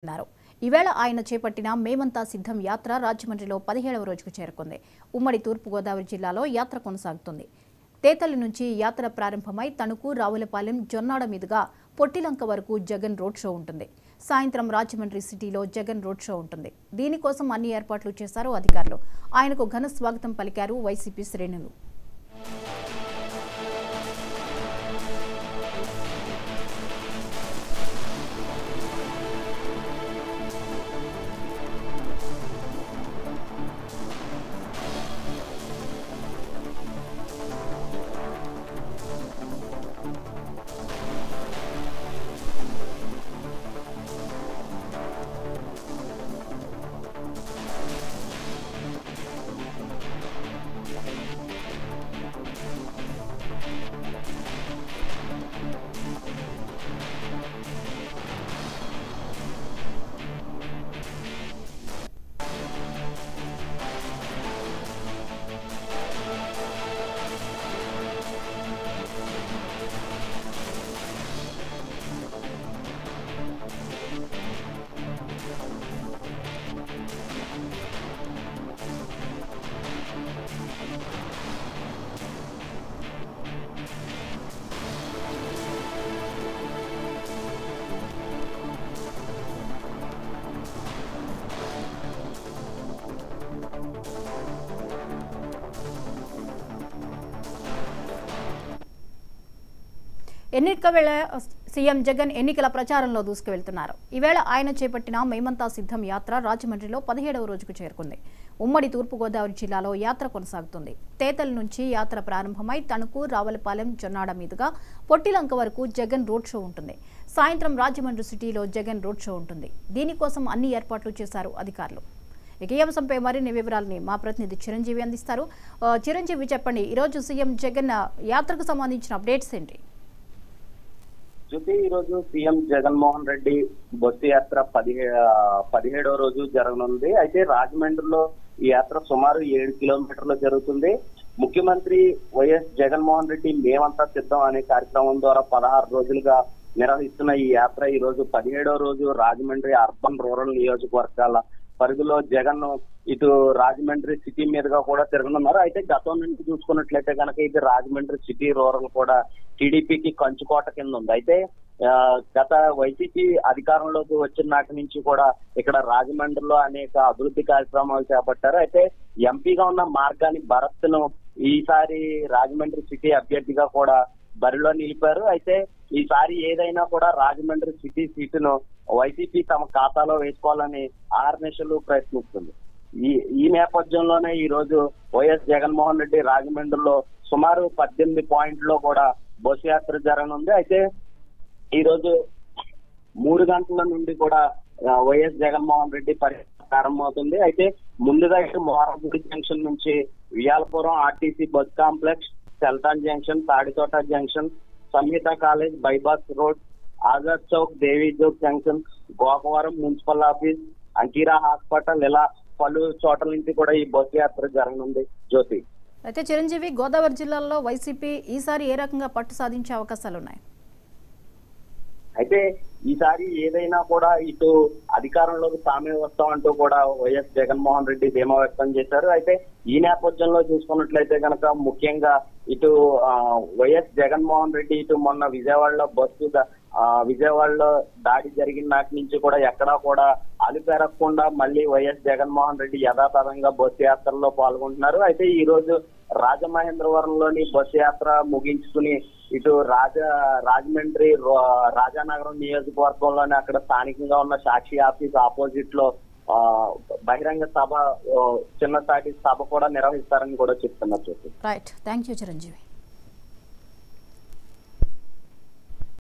అన్నారు. ఈవేళ ఆయన చేపట్టిన మేమంతా సిద్ధం యాత్ర రాజమండ్రిలో 17వ రోజుకు చేరుకుంది. ఉమ్మడి తూర్పుగోదావరి జిల్లాలో యాత్ర కొనసాగుతుంది. తేతలి నుంచి యాత్ర ప్రారంభమై తణుకు, రావులపాలెం, జొన్నాడ మీదుగా పొట్టిలంక వరకు జగన్ రోడ్ షో ఉంటుంది. సాయంత్రం రాజమండ్రి సిటీలో జగన్ రోడ్ షో ఉంటుంది. దీనికోసం అన్ని ఏర్పాట్లు చేశారు అధికారులు. ఆయనకు ఘన స్వాగతం పలికారు వైసీపీ శ్రేణులు. ఎన్నికల వేళ సీఎం జగన్ ఎన్నికల ప్రచారంలో దూసుకువెళ్తున్నారు. ఈవేళ ఆయన చేపట్టిన మేమంతా సిద్ధం యాత్ర రాజమండ్రిలో 17వ రోజుకు చేరుకుంది. ఉమ్మడి తూర్పుగోదావరి జిల్లాలో యాత్ర కొనసాగుతుంది. తేతల నుంచి యాత్ర ప్రారంభమై తణుకు, రావులపాలెం, జొన్నాడ మీదుగా పొట్టిలంక వరకు జగన్ రోడ్ షో ఉంటుంది. సాయంత్రం రాజమండ్రి సిటీలో జగన్ రోడ్ షో ఉంటుంది. దీనికోసం అన్ని ఏర్పాట్లు చేశారు అధికారులు. ఇక ఈ అంశంపై మరిన్ని వివరాలని మా ప్రతినిధి చిరంజీవి అందిస్తారు. చిరంజీవి, చెప్పండి, ఈరోజు సీఎం జగన్ యాత్రకు సంబంధించిన అప్డేట్స్ ఏంటి? ఈ రోజు సీఎం జగన్మోహన్ రెడ్డి బస్సు యాత్ర 17వ రోజు జరగనుంది. అయితే రాజమండ్రిలో ఈ యాత్ర సుమారు 7 కిలోమీటర్లు జరుగుతుంది. ముఖ్యమంత్రి వైఎస్ జగన్మోహన్ రెడ్డి మేమంతా సిద్ధం అనే కార్యక్రమం ద్వారా 16 రోజులుగా నిర్వహిస్తున్న ఈ యాత్ర ఈ రోజు 17వ రోజు రాజమండ్రి అర్బన్ రూరల్ నియోజకవర్గాల పరిధిలో జగన్ ఇటు రాజమండ్రి సిటీ మీదుగా కూడా తిరగనున్నారు. అయితే గతం నుంచి చూసుకున్నట్లయితే కనుక ఇది రాజమండ్రి సిటీ రూరల్ కూడా టీడీపీకి కంచుకోట కింద ఉంది. అయితే గత వైసీపీ అధికారంలోకి వచ్చిన నాటి నుంచి కూడా ఇక్కడ రాజమండ్రిలో అనేక అభివృద్ధి కార్యక్రమాలు చేపట్టారు. అయితే ఎంపీగా ఉన్న మార్గాని భరత్ ను ఈసారి రాజమండ్రి సిటీ అభ్యర్థిగా కూడా బరిలో నిలిపారు. అయితే ఈసారి ఏదైనా కూడా రాజమండ్రి సిటీ సీటును వైసీపీ తమ ఖాతాలో వేసుకోవాలని ఆర్నేషన్లు ప్రయత్నిస్తుంది. ఈ నేపథ్యంలోనే ఈ రోజు వైఎస్ జగన్మోహన్ రెడ్డి రాజమండ్రిలో సుమారు 18 పాయింట్లో కూడా బస్సు యాత్ర జరగనుంది. అయితే ఈ రోజు 3 గంటల నుండి కూడా వైఎస్ జగన్మోహన్ రెడ్డి పర్యటన ప్రారంభమవుతుంది. అయితే ముందుగా ఇటు మోరంపూడి జంక్షన్ నుంచి వియాలపురం ఆర్టీసీ బస్ కాంప్లెక్స్, సెల్టాన్ junction, Taditota junction, Samhita college, bypass road, Azad Chowk, Devi Chowk junction, Gokavaram municipal office, అంకీరా హాస్పిటల్, ఇలా పలు చోట్ల నుంచి కూడా ఈ బస్సు యాత్ర జరగనుంది. జ్యోతి, అయితే చిరంజీవి, గోదావరి జిల్లాలో వైసీపీ ఈసారి ఏ రకంగా పట్టు సాధించే అవకాశాలు ఉన్నాయి? అయితే ఈసారి ఏదైనా కూడా ఇటు అధికారంలోకి తామే వస్తామంటూ కూడా వైఎస్ జగన్మోహన్ రెడ్డి ధీమా వ్యక్తం చేశారు. అయితే ఈ నేపథ్యంలో చూసుకున్నట్లయితే కనుక ముఖ్యంగా ఇటు వైఎస్ జగన్మోహన్ రెడ్డి ఇటు మొన్న విజయవాడలో దాడి జరిగిన నాటి నుంచి కూడా ఎక్కడా కూడా అలుపెరగకుండా మళ్ళీ వైఎస్ జగన్మోహన్ రెడ్డి యథాతథంగా బస్సు యాత్రలో పాల్గొంటున్నారు. అయితే ఈ రోజు రాజమహేంద్రవరంలోని బస్సు యాత్ర ముగించుకుని ఇటు రాజమండ్రి రాజానగరం నియోజకవర్గంలోనే అక్కడ స్థానికంగా ఉన్న సాక్షి ఆఫీస్ ఆపోజిట్ లో బహిరంగ సభ, చిన్నపాటి సభ కూడా నిర్వహిస్తారని కూడా చెప్తున్నారు. Right, thank you Chiranjeevi.